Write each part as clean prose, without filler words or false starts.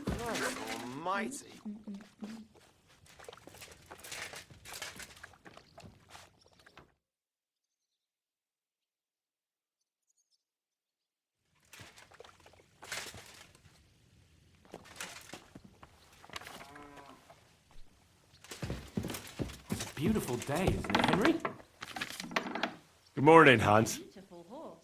Christ almighty. It's a beautiful day, isn't it, Henry? Good morning, Hans. Beautiful horse.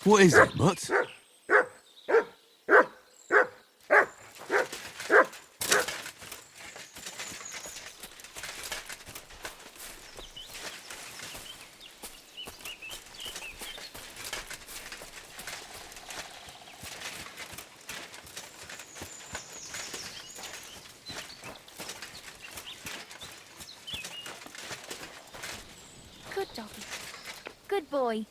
What is it, Mutt? Good doggy. Good boy.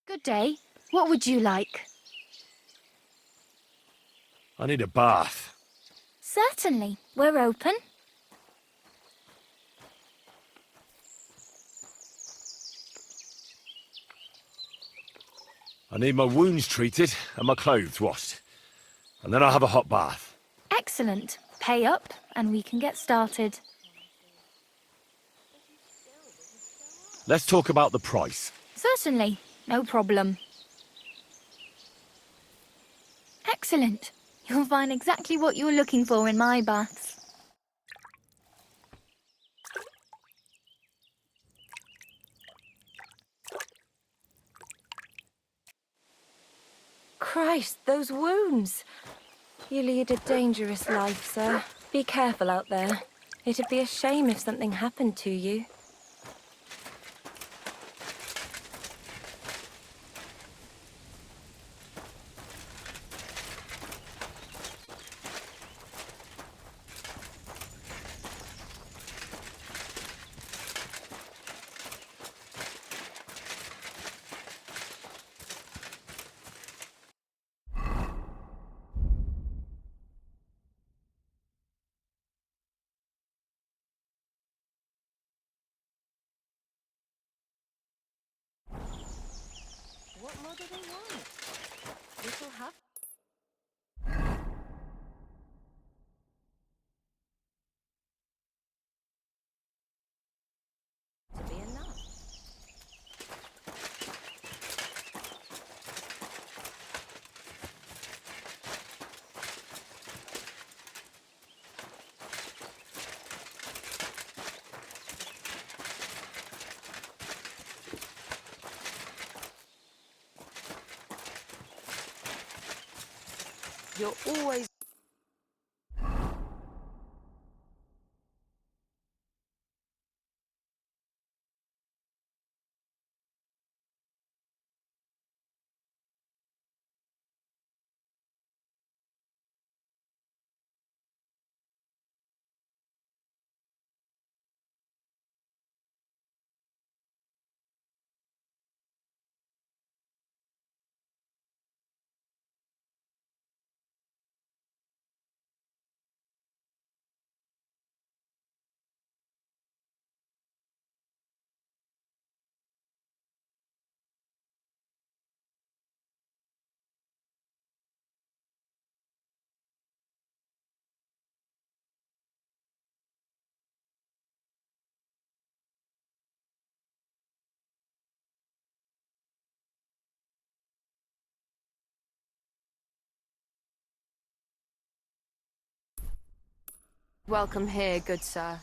Good day. What would you like? I need a bath. Certainly. We're open. I need my wounds treated and my clothes washed. And then I'll have a hot bath. Excellent. Pay up and we can get started. Let's talk about the price. Certainly. No problem. Excellent. You'll find exactly what you're looking for in my baths. Christ, those wounds! You lead a dangerous life, sir. Be careful out there. It'd be a shame if something happened to you. What more do they want? This'll have to be enough. You're always Welcome here, good sir.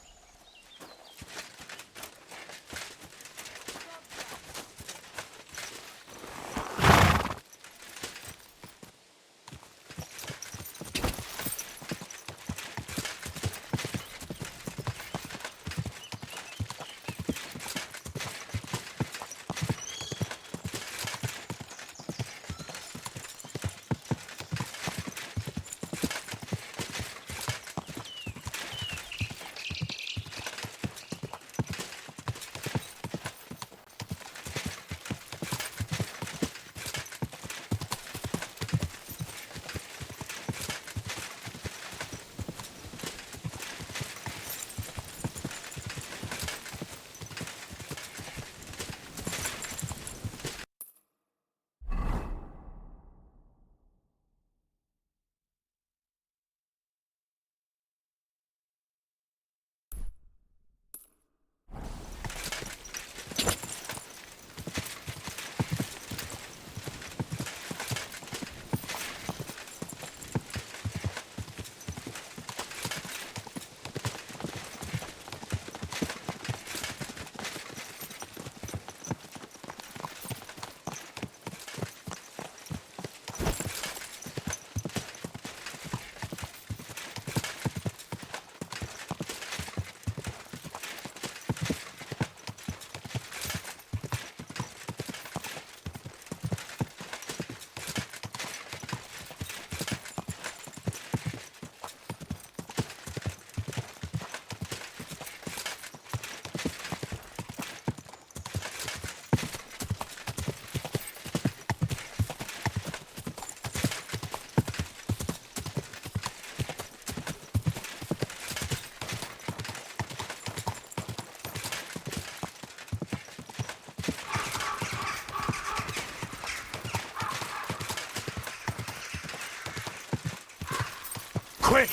Quick!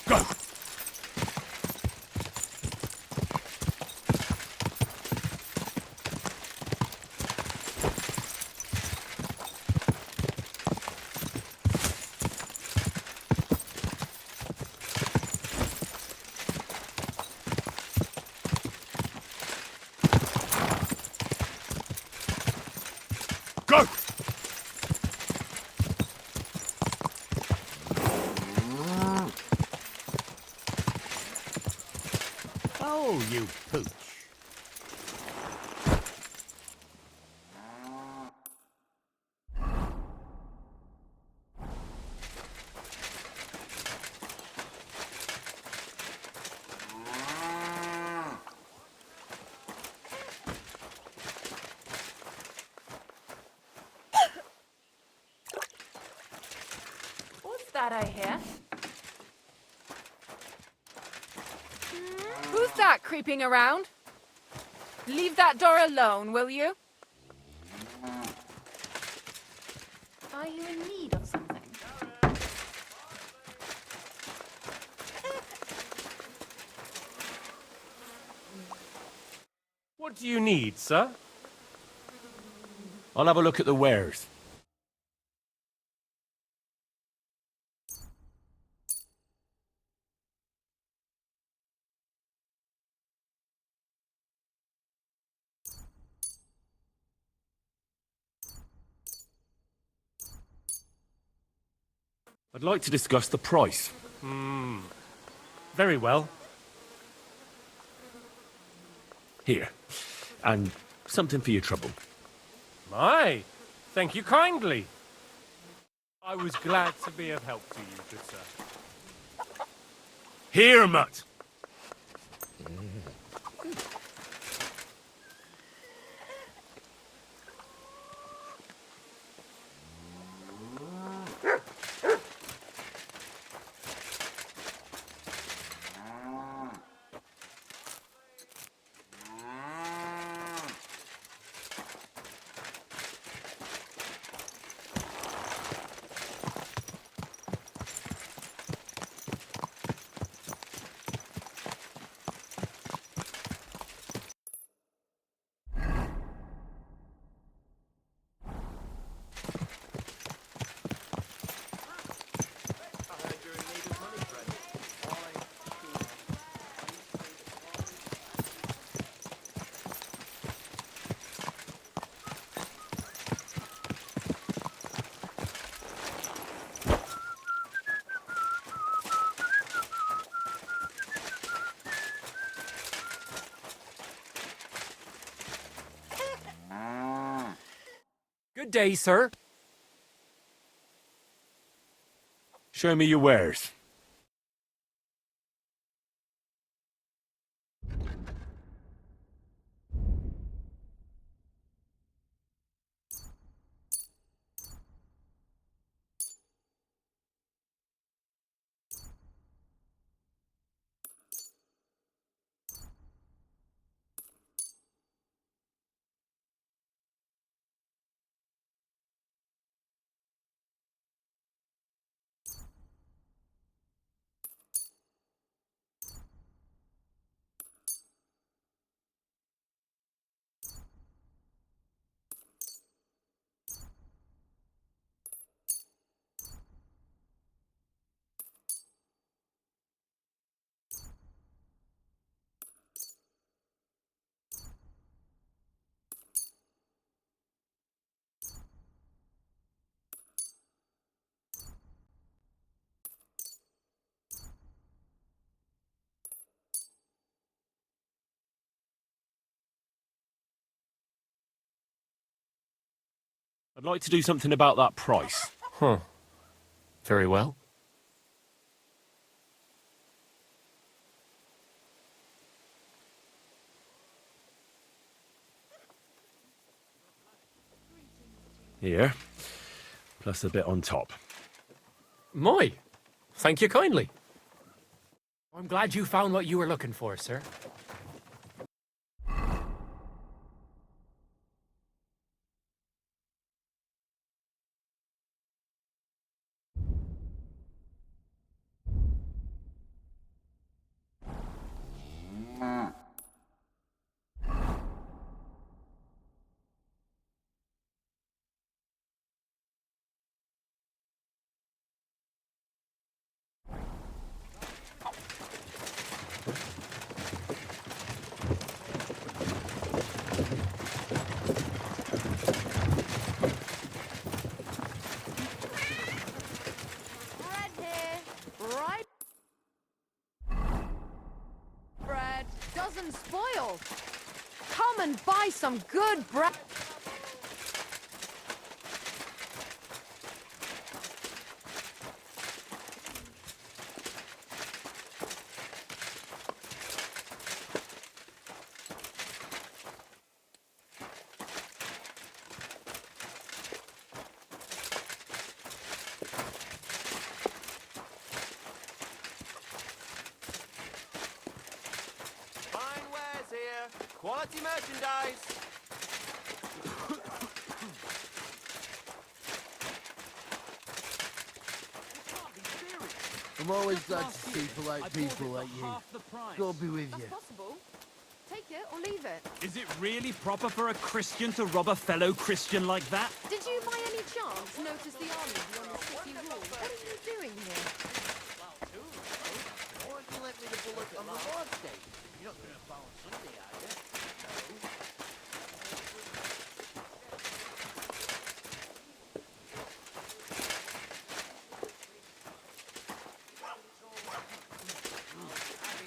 Go! Go! Oh, you pooch. What's that I hear? Who's that creeping around? Leave that door alone, will you? Are you in need of something? What do you need, sir? I'll have a look at the wares. I'd like to discuss the price. Very well. Here. And something for your trouble. My, thank you kindly. I was glad to be of help to you, good sir. Here, Mutt! Good day, sir. Show me your wares. I'd like to do something about that price. Huh. Very well. Here. Plus a bit on top. My, thank you kindly. I'm glad you found what you were looking for, sir. Bread here. Right. Bread doesn't spoil. Come and buy some good bread. Fine wares here. Quality merchandise. I'm always glad to see polite people like you. God be with That's you. possible. Take it or leave it. Is it really proper for a Christian to rob a fellow Christian like that? Did you by any chance notice the army beyond the city wall? What are you doing here? Why don't you let me the bullet on the Lord's Day? You're not going to bow on Sunday, are you?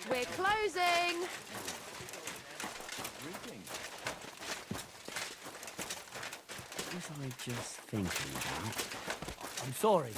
We're closing. What was I just thinking about? I'm sorry.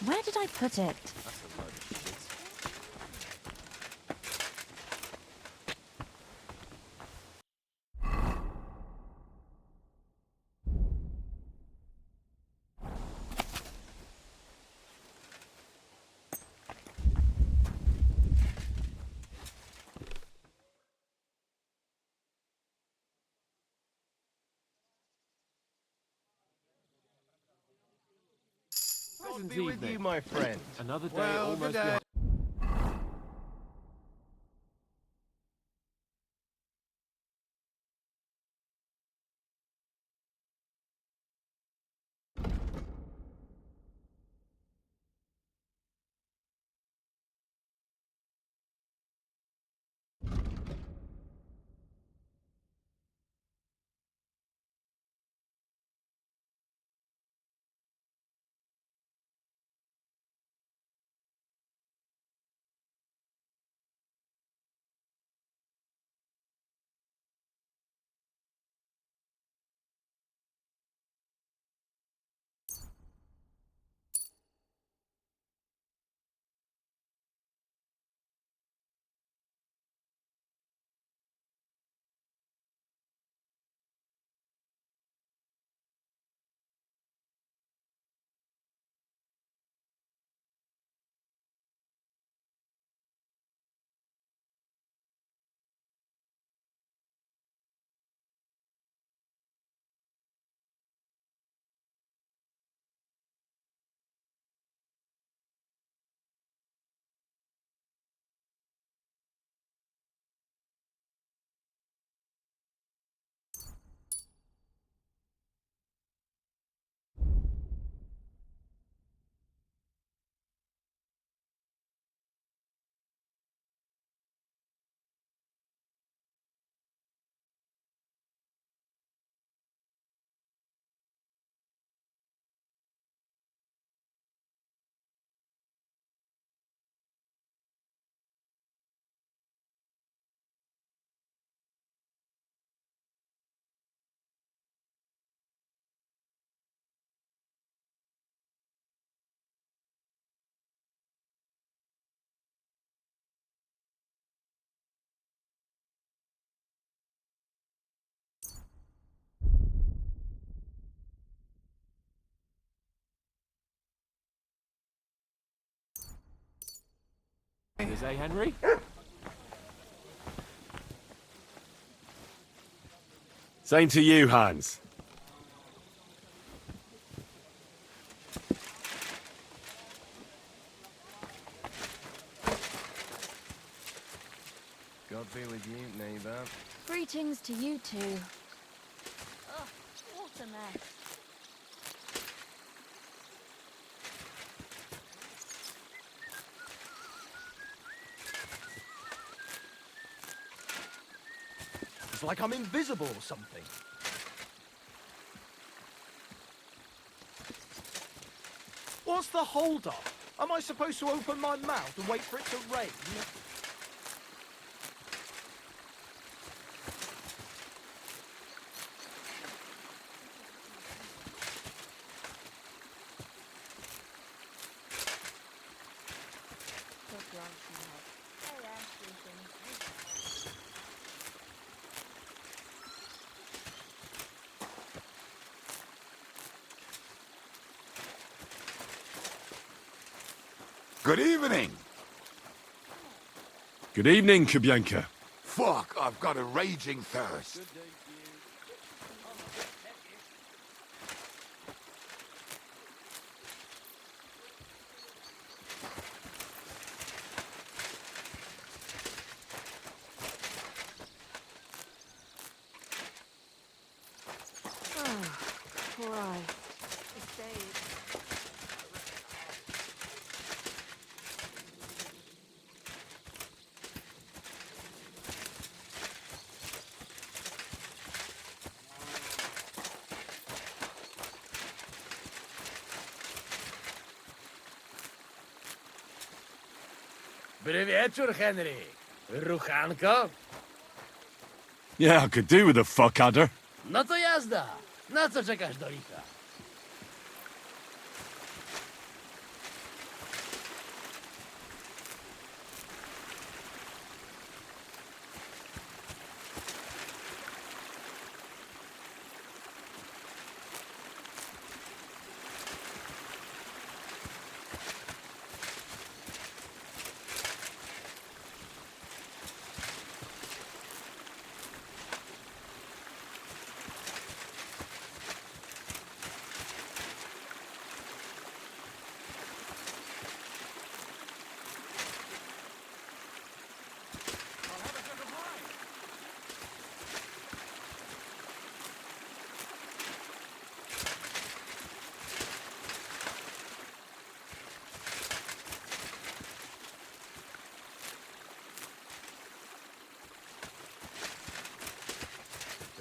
Where did I put it? That's a load of shit. God be with you, my friend. Another day Well, almost good day. behind. Is eh, Henry? Same to you, Hans. God be with you, neighbour. Greetings to you two. Ugh, what a mess. It's like I'm invisible or something. What's the hold-up? Am I supposed to open my mouth and wait for it to rain? Good evening. Good evening, Kubyanka. Fuck, I've got a raging thirst. Christ. Dobry wieczór, Henry. Ruchanko? Yeah, I could do with a fuckadder. No to jazda. Na co czekasz do licha?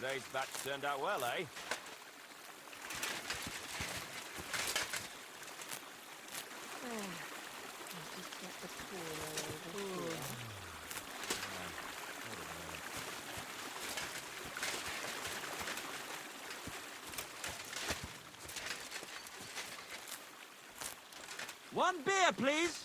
Today's batch turned out well, eh? One beer, please.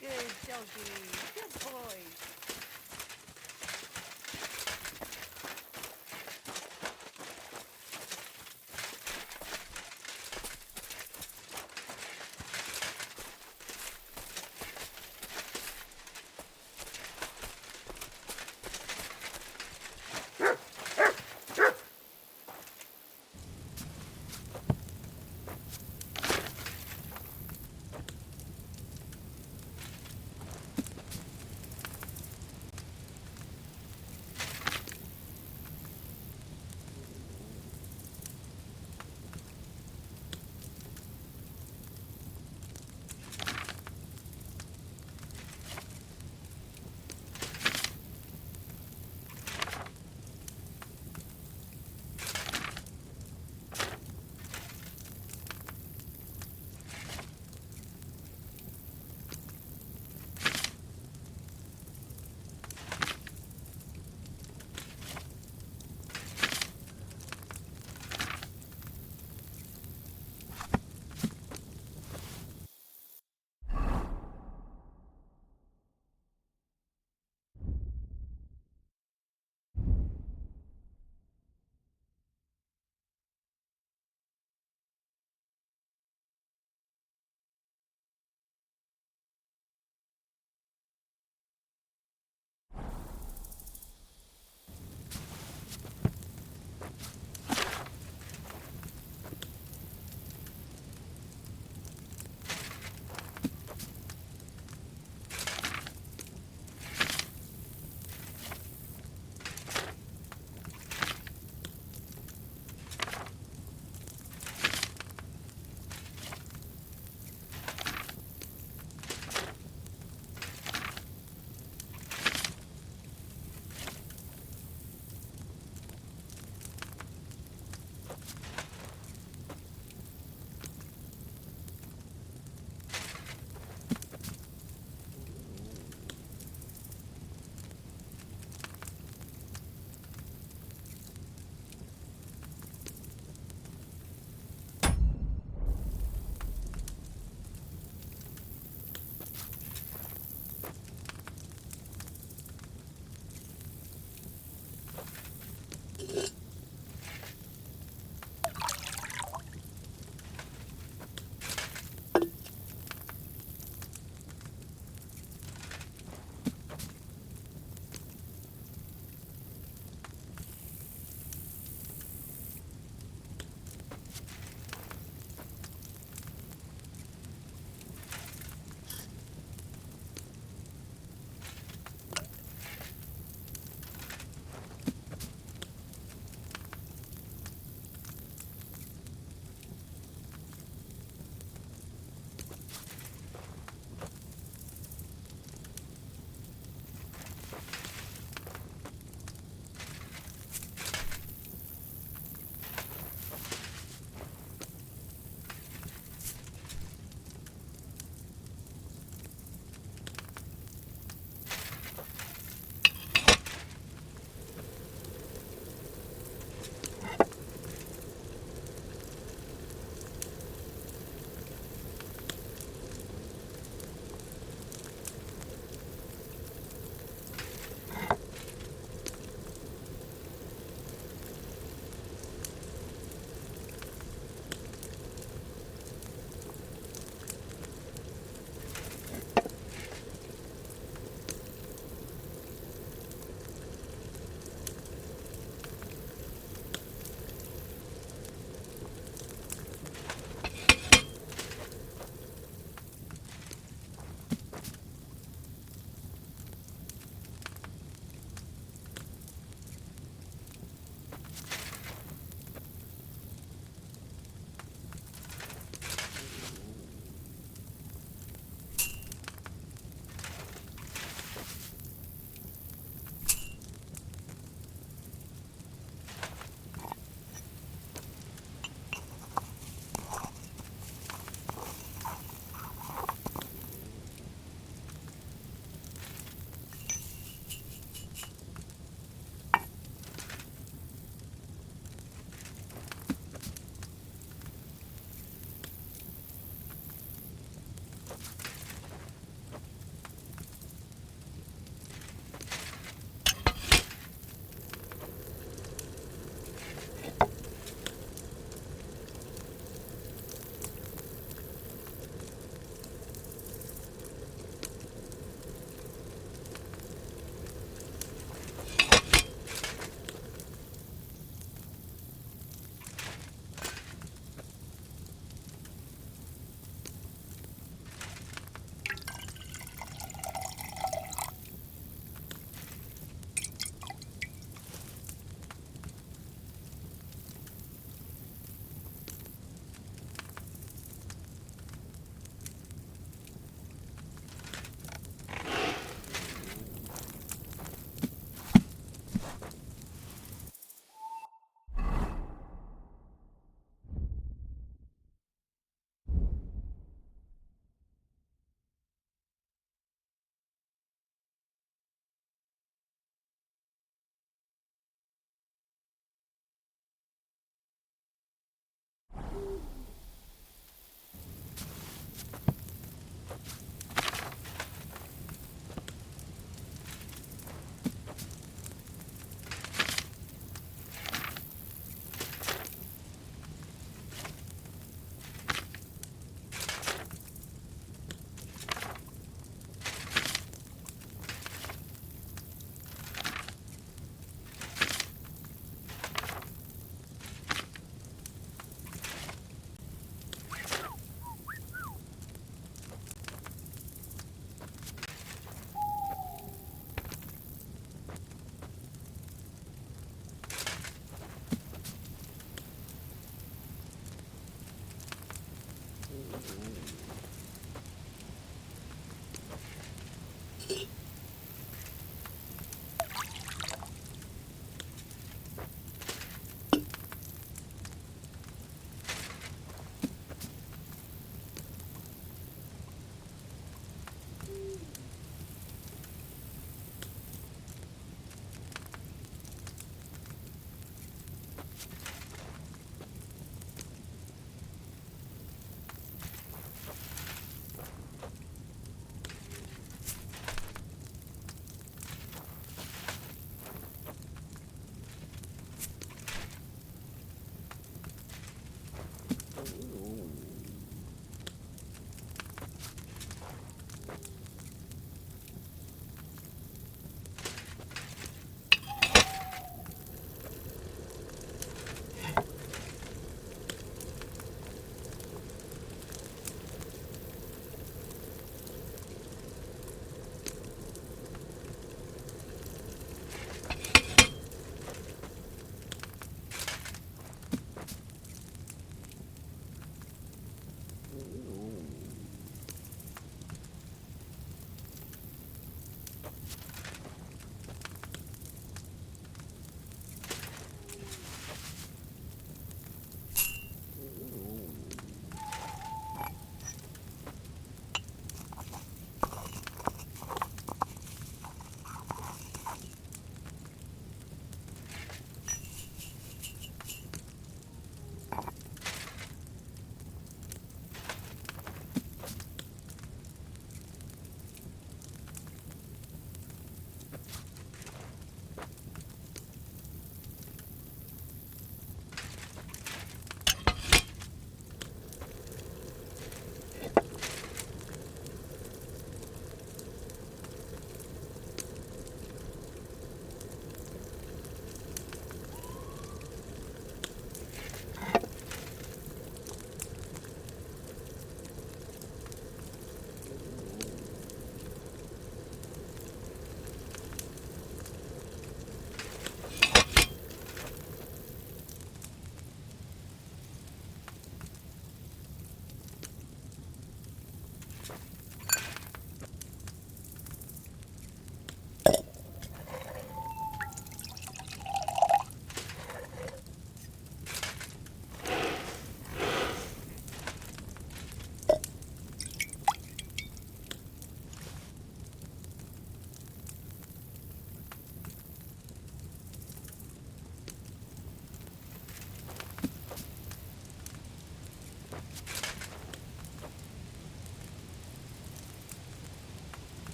Good doggy. Good boy.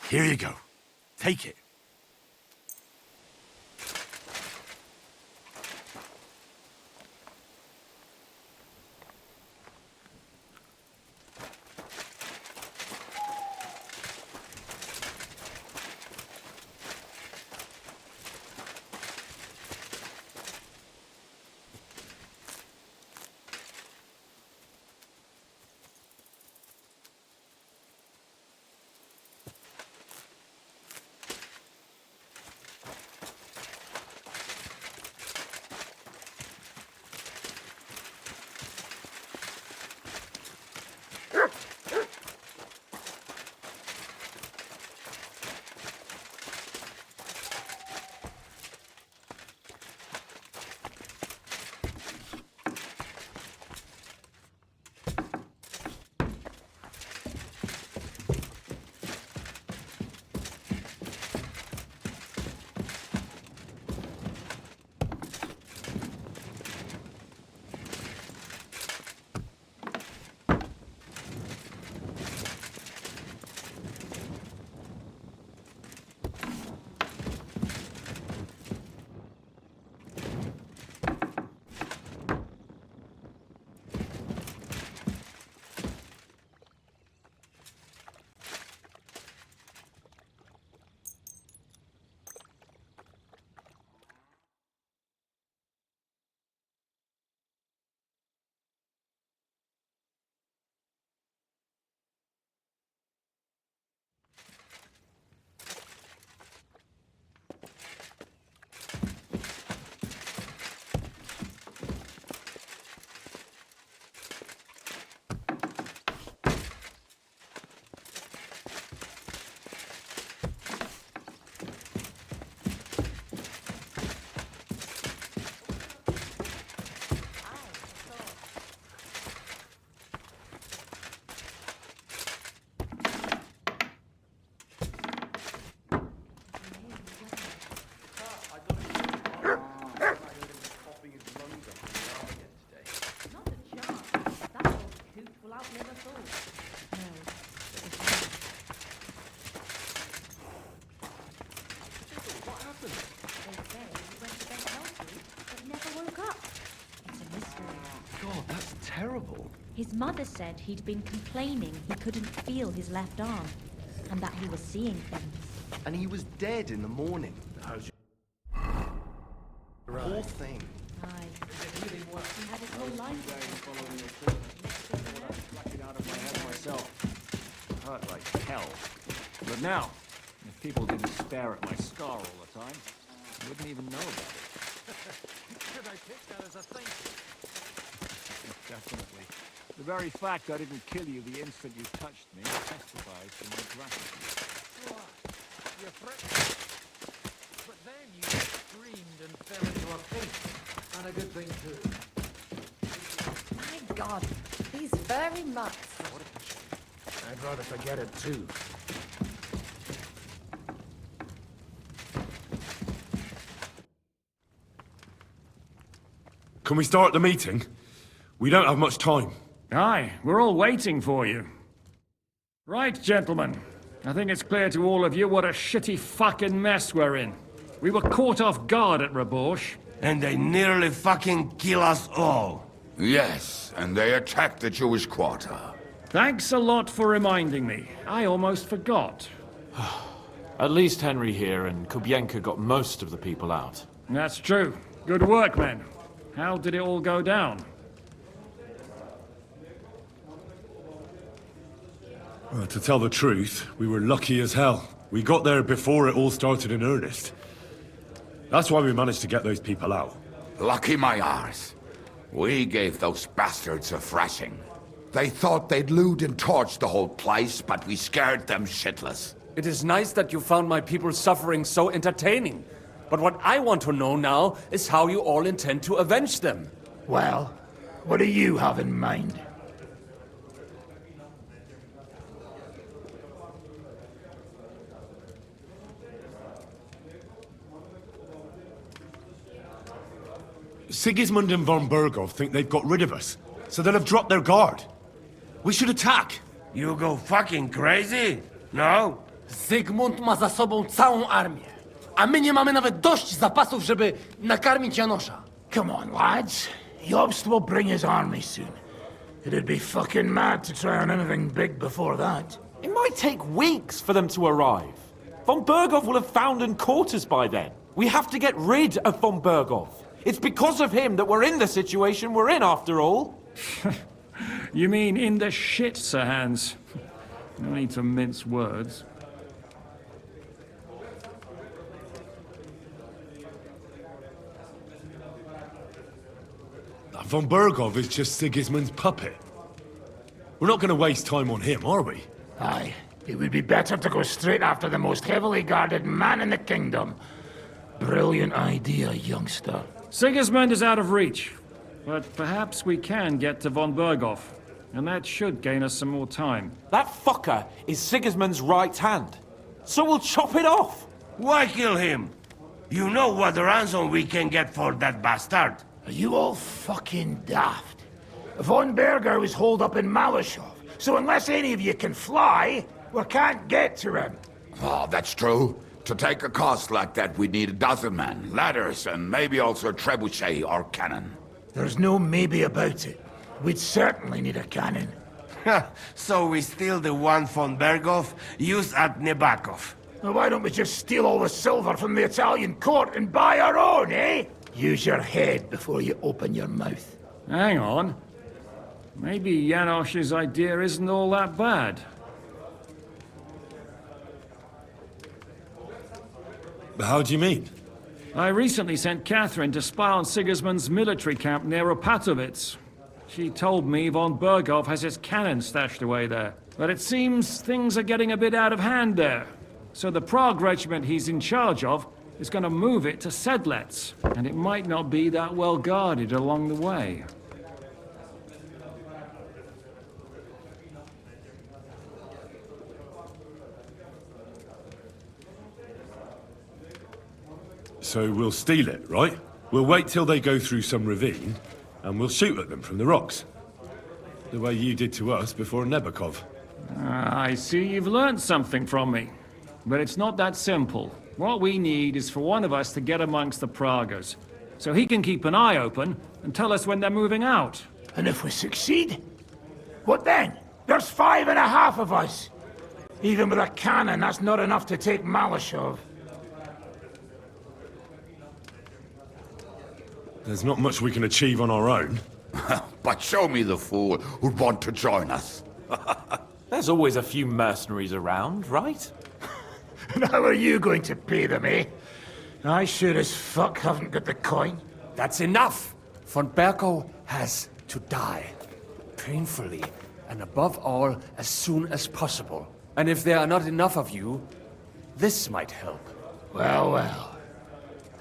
Here you go. Take it. Terrible. His mother said he'd been complaining he couldn't feel his left arm, and that he was seeing things. And he was dead in the morning. Poor thing. Aye. He had his whole life. Hurt like hell. But now, if people didn't stare at my scar all the time, I wouldn't even know about it. Should I take that as a thank you? Definitely. The very fact I didn't kill you the instant you touched me testifies to my gratitude. What? You threatened? But then you screamed and fell into a pit. And a good thing too. My God, these very nuts. I'd rather forget it too. Can we start the meeting? We don't have much time. Aye, we're all waiting for you. Right, gentlemen. I think it's clear to all of you what a shitty fucking mess we're in. We were caught off guard at Rabosh. And they nearly fucking kill us all. Yes, and they attacked the Jewish quarter. Thanks a lot for reminding me. I almost forgot. At least Henry here and Kubienka got most of the people out. That's true. Good work, men. How did it all go down? To tell the truth, we were lucky as hell. We got there before it all started in earnest. That's why we managed to get those people out. Lucky my arse. We gave those bastards a thrashing. They thought they'd loot and torch the whole place, but we scared them shitless. It is nice that you found my people's suffering so entertaining. But what I want to know now is how you all intend to avenge them. Well, what do you have in mind? Sigismund and von Bergov think they've got rid of us, so they'll have dropped their guard. We should attack. You go fucking crazy? No, Zygmunt ma za sobą całą armię, a my nie mamy nawet dość zapasów, żeby nakarmić Janosza. Come on, lads. Jobst will bring his army soon. It'd be fucking mad to try on anything big before that. It might take weeks for them to arrive. Von Berghoff will have found and caught us by then. We have to get rid of von Berghoff. It's because of him that we're in the situation we're in, after all. You mean in the shit, Sir Hans? No need to mince words. Von Berghoff is just Sigismund's puppet. We're not going to waste time on him, are we? Aye. It would be better to go straight after the most heavily guarded man in the kingdom. Brilliant idea, youngster. Sigismund is out of reach, but perhaps we can get to von Berghoff, and that should gain us some more time. That fucker is Sigismund's right hand. So we'll chop it off. Why kill him? You know what ransom we can get for that bastard. Are you all fucking daft? Von Berger was holed up in Malashov, so unless any of you can fly, we can't get to him. Oh, that's true. To take a cost like that, we'd need a dozen men, ladders, and maybe also a trebuchet or cannon. There's no maybe about it. We'd certainly need a cannon. So we steal the one von Berghoff used at Nebakov. Well, why don't we just steal all the silver from the Italian court and buy our own, eh? Use your head before you open your mouth. Hang on. Maybe Janosch's idea isn't all that bad. How do you mean? I recently sent Catherine to spy on Sigismund's military camp near Opatovitz. She told me von Berghoff has his cannon stashed away there. But it seems things are getting a bit out of hand there. So the Prague regiment he's in charge of is going to move it to Sedlec, and it might not be that well guarded along the way. So we'll steal it, right? We'll wait till they go through some ravine, and we'll shoot at them from the rocks. The way you did to us before Nebakov. I see you've learned something from me. But it's not that simple. What we need is for one of us to get amongst the Pragas, so he can keep an eye open and tell us when they're moving out. And if we succeed? What then? There's 5.5 of us. Even with a cannon, that's not enough to take Malashov. There's not much we can achieve on our own. But show me the fool who'd want to join us. There's always a few mercenaries around, right? And how are you going to pay them, eh? I sure as fuck haven't got the coin. That's enough! Von Berghoff has to die. Painfully, and above all, as soon as possible. And if there are not enough of you, this might help. Well, well.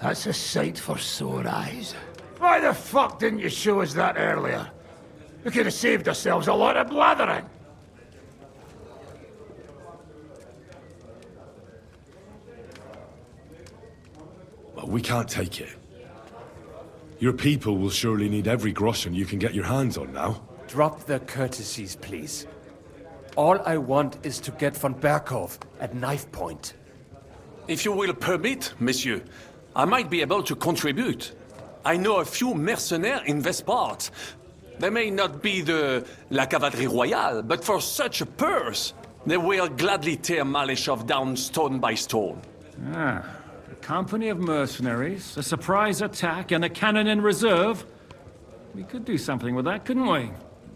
That's a sight for sore eyes. Why the fuck didn't you show us that earlier? We could have saved ourselves a lot of blathering. Well, we can't take it. Your people will surely need every groschen you can get your hands on now. Drop the courtesies, please. All I want is to get von Berghoff at knife point. If you will permit, monsieur, I might be able to contribute. I know a few mercenaires in this part. They may not be la cavalerie royale, but for such a purse, they will gladly tear Malashov down stone by stone. Ah, a company of mercenaries, a surprise attack, and a cannon in reserve. We could do something with that, couldn't we?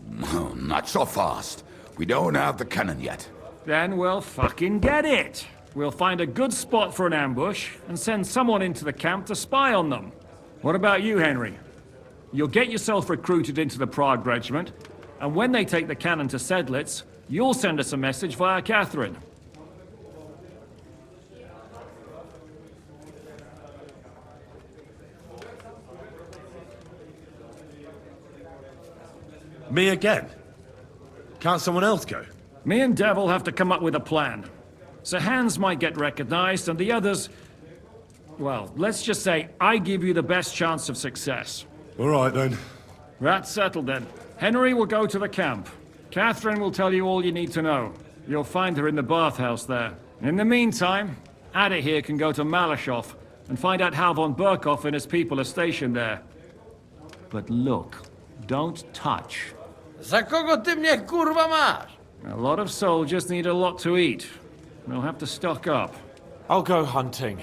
No, not so fast. We don't have the cannon yet. Then we'll fucking get it. We'll find a good spot for an ambush and send someone into the camp to spy on them. What about you, Henry? You'll get yourself recruited into the Prague regiment, and when they take the cannon to Sedlec, you'll send us a message via Catherine. Me again? Can't someone else go? Me and Devil have to come up with a plan. Sir Hans might get recognized, and the others... Well, let's just say I give you the best chance of success. All right, then. That's settled, then. Henry will go to the camp. Catherine will tell you all you need to know. You'll find her in the bathhouse there. In the meantime, Ada here can go to Malashov and find out how von Burkov and his people are stationed there. But look, don't touch. Za kogo ty mnie kurwa masz? A lot of soldiers need a lot to eat. We'll have to stock up. I'll go hunting.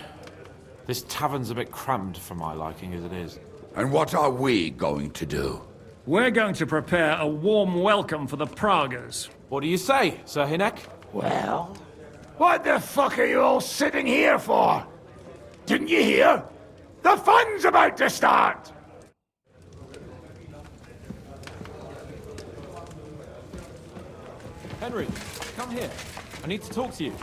This tavern's a bit crammed for my liking as it is. And what are we going to do? We're going to prepare a warm welcome for the Pragas. What do you say, Sir Hinek? Well, what the fuck are you all sitting here for? Didn't you hear? The fun's about to start! Henry, come here. I need to talk to you.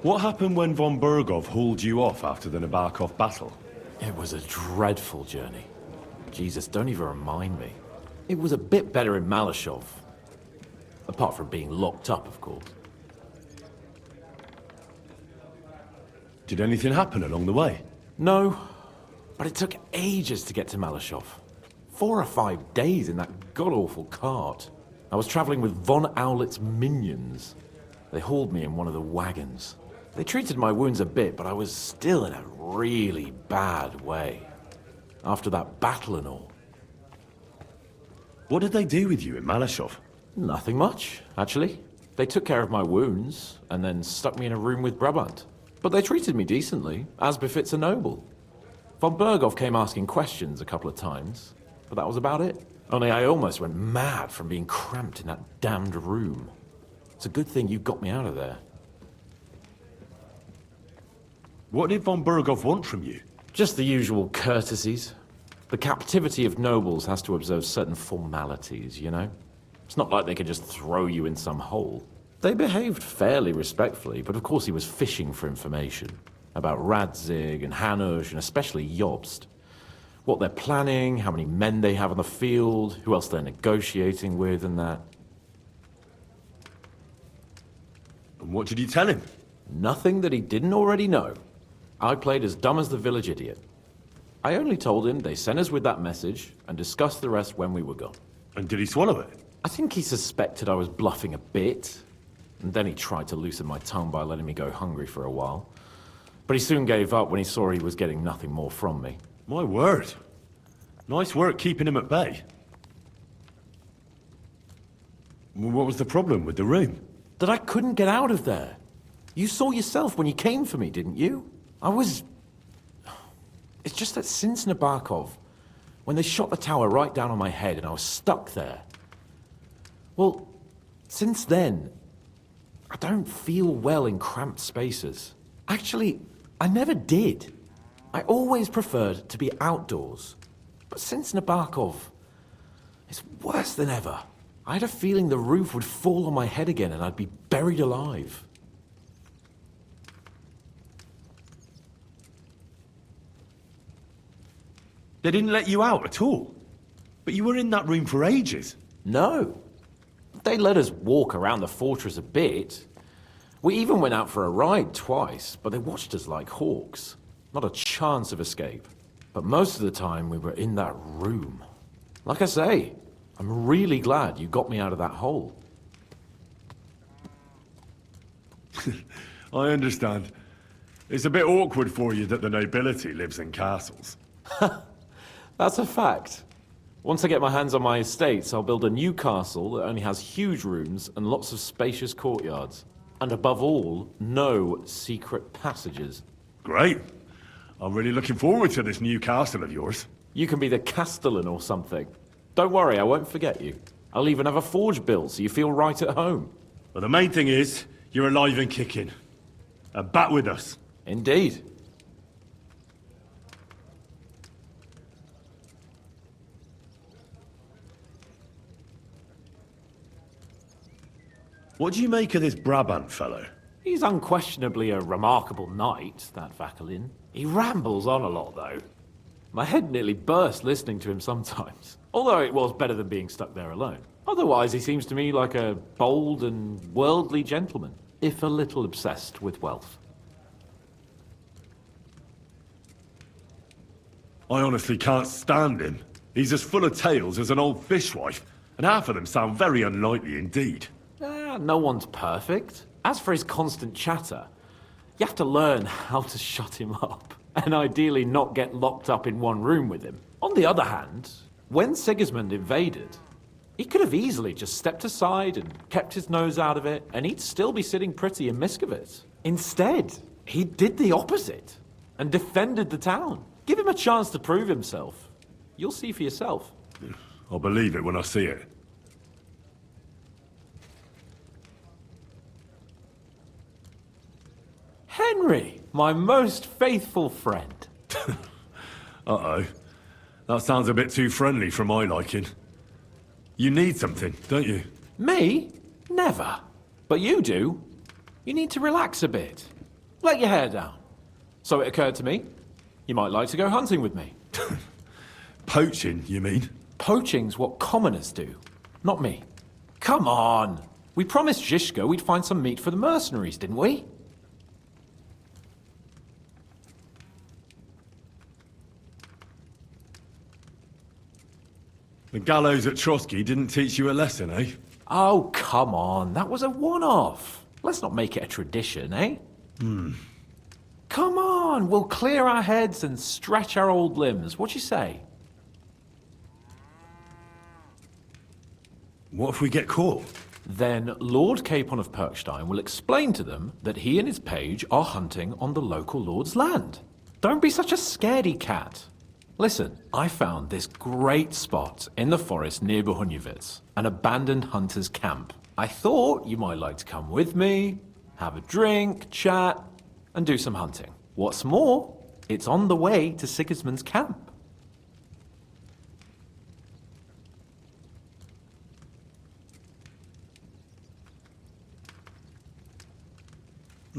What happened when von Burgov hauled you off after the Nabokov battle? It was a dreadful journey. Jesus, don't even remind me. It was a bit better in Malashov. Apart from being locked up, of course. Did anything happen along the way? No, but it took ages to get to Malashov. 4 or 5 days in that god-awful cart. I was traveling with Von Owlet's minions. They hauled me in one of the wagons. They treated my wounds a bit, but I was still in a really bad way. After that battle and all. What did they do with you in Malashov? Nothing much, actually. They took care of my wounds, and then stuck me in a room with Brabant. But they treated me decently, as befits a noble. Von Burgov came asking questions a couple of times, but that was about it. Only I almost went mad from being cramped in that damned room. It's a good thing you got me out of there. What did von Burgov want from you? Just the usual courtesies. The captivity of nobles has to observe certain formalities, you know? It's not like they could just throw you in some hole. They behaved fairly respectfully, but of course he was fishing for information. About Radzig and Hanush, and especially Jobst. What they're planning, how many men they have on the field, who else they're negotiating with, and that. And what did you tell him? Nothing that he didn't already know. I played as dumb as the village idiot. I only told him they sent us with that message, and discussed the rest when we were gone. And did he swallow it? I think he suspected I was bluffing a bit, and then he tried to loosen my tongue by letting me go hungry for a while. But he soon gave up when he saw he was getting nothing more from me. My word. Nice work keeping him at bay. What was the problem with the room? That I couldn't get out of there. You saw yourself when you came for me, didn't you? It's just that since Nabokov, when they shot the tower right down on my head and I was stuck there. Well, since then, I don't feel well in cramped spaces. Actually, I never did. I always preferred to be outdoors. But since Nabokov, it's worse than ever. I had a feeling the roof would fall on my head again and I'd be buried alive. They didn't let you out at all? But you were in that room for ages. No. They let us walk around the fortress a bit. We even went out for a ride twice, but they watched us like hawks. Not a chance of escape. But most of the time we were in that room. Like I say, I'm really glad you got me out of that hole. I understand. It's a bit awkward for you that the nobility lives in castles. That's a fact. Once I get my hands on my estates, I'll build a new castle that only has huge rooms and lots of spacious courtyards. And above all, no secret passages. Great. I'm really looking forward to this new castle of yours. You can be the castellan or something. Don't worry, I won't forget you. I'll even have a forge built so you feel right at home. But the main thing is, you're alive and kicking. And back with us. Indeed. What do you make of this Brabant fellow? He's unquestionably a remarkable knight, that Vakalin. He rambles on a lot, though. My head nearly burst listening to him sometimes. Although it was better than being stuck there alone. Otherwise, he seems to me like a bold and worldly gentleman, if a little obsessed with wealth. I honestly can't stand him. He's as full of tales as an old fishwife, and half of them sound very unlikely indeed. No one's perfect. As for his constant chatter, you have to learn how to shut him up, and ideally not get locked up in one room with him. On the other hand, when Sigismund invaded, he could have easily just stepped aside and kept his nose out of it, and he'd still be sitting pretty in Miskovitz. Instead, he did the opposite and defended the town. Give him a chance to prove himself. You'll see for yourself. I'll believe it when I see it. Henry, my most faithful friend. Uh-oh. That sounds a bit too friendly for my liking. You need something, don't you? Me? Never. But you do. You need to relax a bit. Let your hair down. So it occurred to me, you might like to go hunting with me. Poaching, you mean? Poaching's what commoners do, not me. Come on! We promised Zhishka we'd find some meat for the mercenaries, didn't we? The gallows at Trotsky didn't teach you a lesson, eh? Oh, come on. That was a one-off. Let's not make it a tradition, eh? Come on, we'll clear our heads and stretch our old limbs. What you say? What if we get caught? Then Lord Capon of Perkstein will explain to them that he and his page are hunting on the local lord's land. Don't be such a scaredy cat. Listen, I found this great spot in the forest near Bohunjevitz, an abandoned hunter's camp. I thought you might like to come with me, have a drink, chat, and do some hunting. What's more, it's on the way to Sigismund's camp.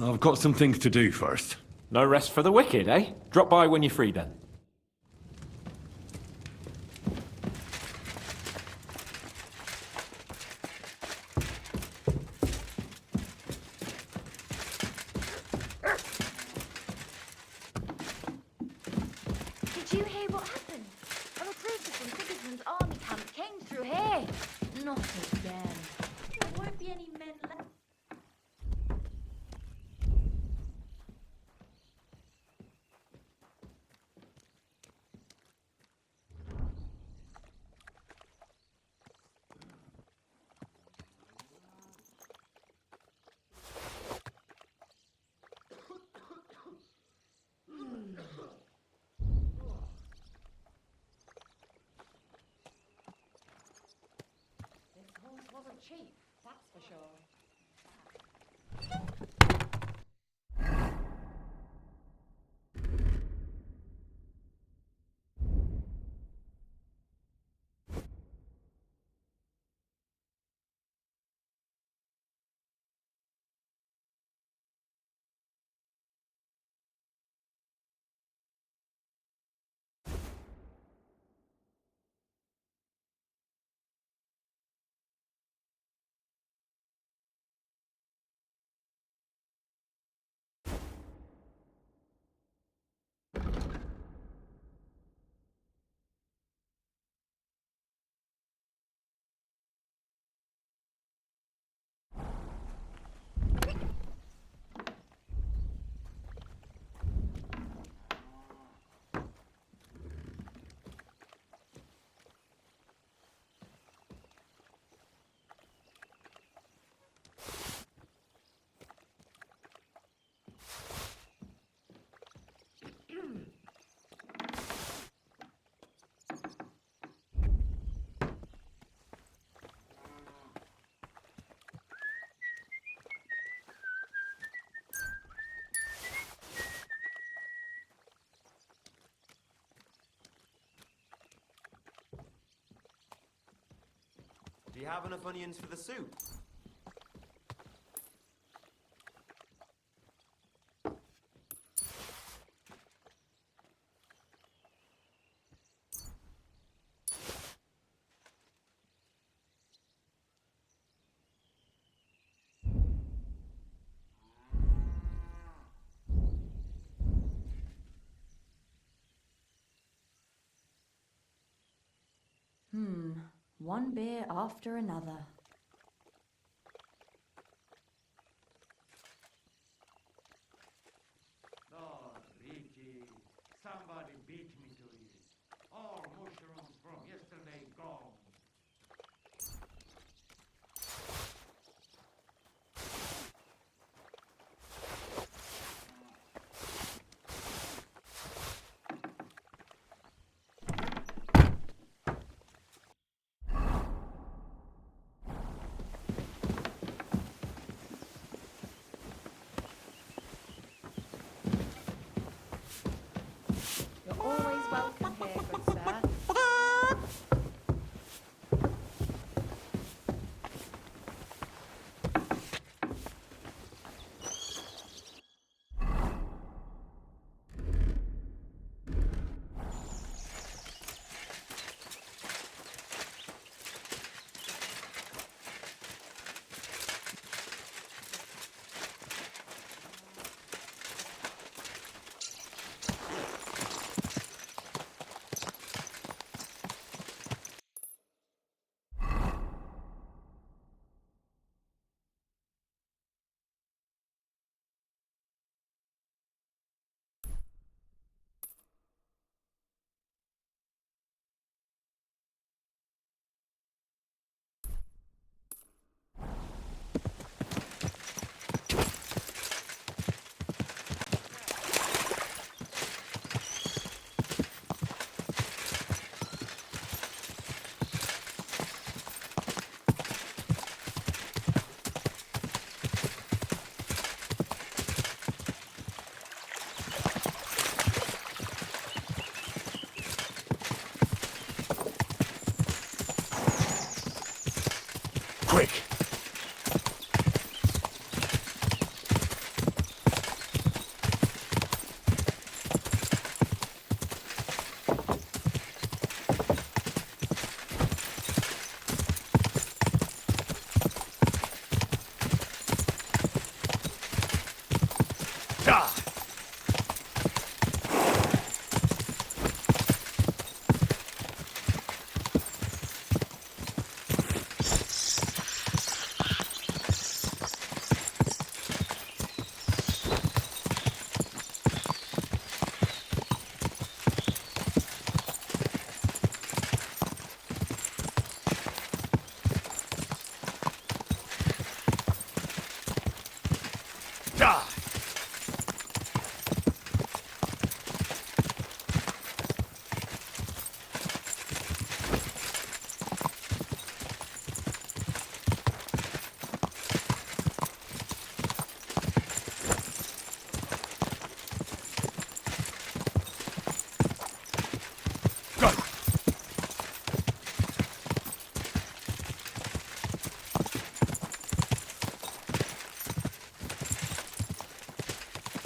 I've got some things to do first. No rest for the wicked, eh? Drop by when you're free then. Did you hear what happened? A recruiter from Sigismund's army camp came through here. Not again. There won't be any men left. This horse wasn't cheap, that's for sure. Do you have enough onions for the soup? One beer after another. Lord, Richie, somebody beat me to it. All mushrooms from yesterday gone. You're always welcome here, good sir. Quick!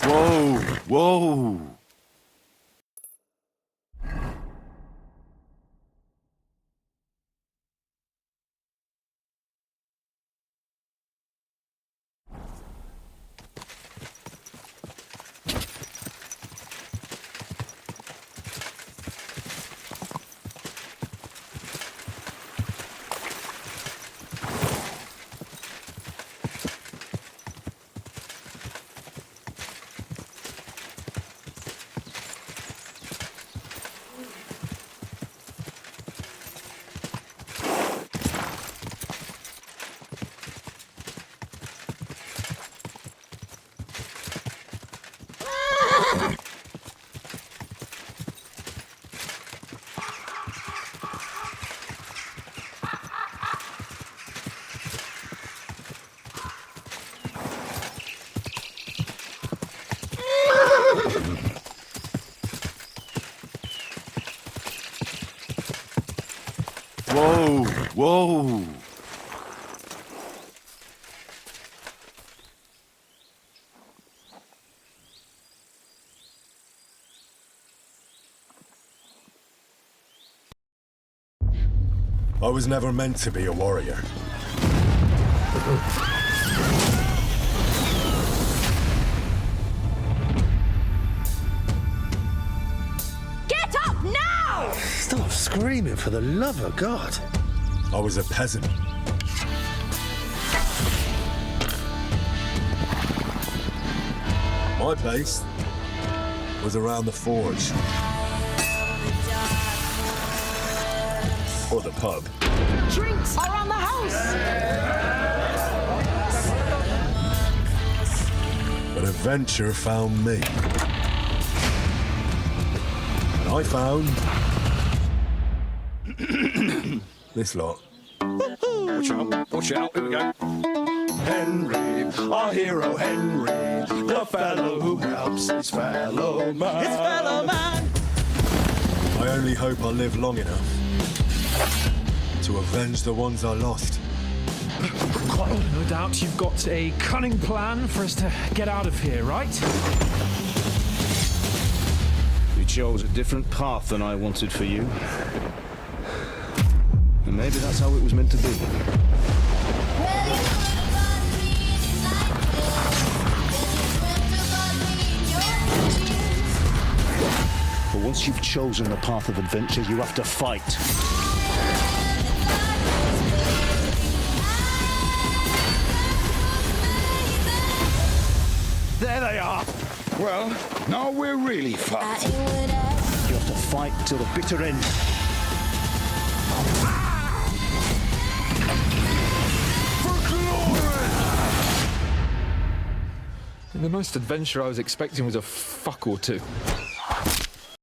Whoa! Whoa! Whoa! Whoa! I was never meant to be a warrior. Get up now! Stop screaming, for the love of God. I was a peasant. My place was around the forge. Or the pub. Drinks around the house! But adventure found me. And I found... this lot. Watch out, here we go. Henry, our hero Henry, the fellow who helps his fellow man. His fellow man! I only hope I live long enough to avenge the ones I lost. No doubt you've got a cunning plan for us to get out of here, right? You chose a different path than I wanted for you. And maybe that's how it was meant to be. But once you've chosen the path of adventure, you have to fight. There they are. Well, now we're really fucked. You have to fight till the bitter end. The most adventure I was expecting was a fuck or two.